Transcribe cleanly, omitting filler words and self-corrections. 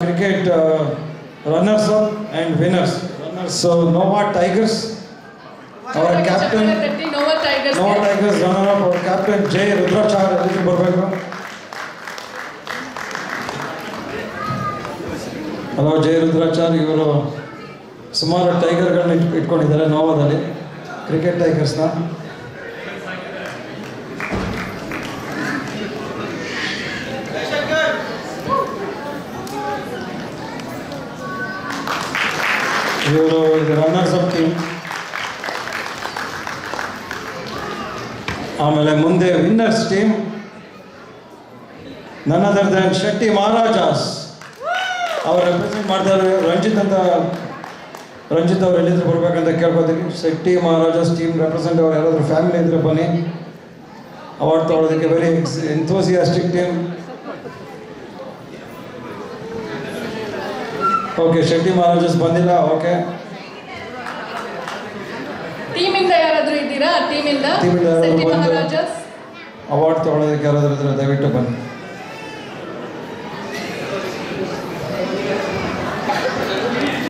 Cricket runners up and winners. So Nova Tigers, our captain. Nova Tigers. Nova Tigers runner up, our captain J. Rudrachar ಎಲ್ಲಿಗೆ ಬರಬೇಕು? Hello ಜೈ ರುದ್ರಾಚಾರ್, ಇವರು ಸುಮಾರು ಟೈಗರ್ಗಳನ್ನ ಇಟ್ಕೊಂಡಿದ್ದಾರೆ ನೋವಾದಲ್ಲಿ, cricket ಟೈಗರ್ಸ್ನ. ಇವರು runners up team. ಆಮೇಲೆ ಮುಂದೆ winners team, ನನ್ ಅದರ್ ದನ್ ಶೆಟ್ಟಿ ಮಹಾರಾಜಾಸ್. ಅವ್ರು ರೆಪ್ರೆಸೆಂಟ್ ಮಾಡ್ತಾರೆ. ರಂಜಿತ್ ಅವ್ರು ಎಲ್ಲಿದ್ರು ಬರ್ಬೇಕಂತ ಕೇಳ್ಕೊತೀನಿ. ಶೆಟ್ಟಿ ಮಹಾರಾಜಾಸ್ ಟೀಮ್ ರೆಪ್ರೆಸೆಂಟ್ ಅವ್ರು ಯಾರಾದರೂ ಫ್ಯಾಮಿಲಿ ಇದ್ರೆ ಬನ್ನಿ, ಅವಾರ್ಡ್ ತೊಗೊಳೋದಕ್ಕೆ. Very enthusiastic team. Okay, Shetty Maharajas ಬಂದಿಲ್ಲ. ಓಕೆ, ಟೀಮಿಂದ ಯಾರಾದರೂ ಇದ್ದೀರಾ? ಟೀಮಿಂದ ಟೀಮಿಂದ ಶೆಟ್ಟಿ ಮಹಾರಾಜಸ್ ಅವಾರ್ಡ್ ತೊಗೊಳೋದಕ್ಕೆ ಯಾರಾದರೂ ಇದ್ರೆ ದಯವಿಟ್ಟು ಬನ್ನಿ.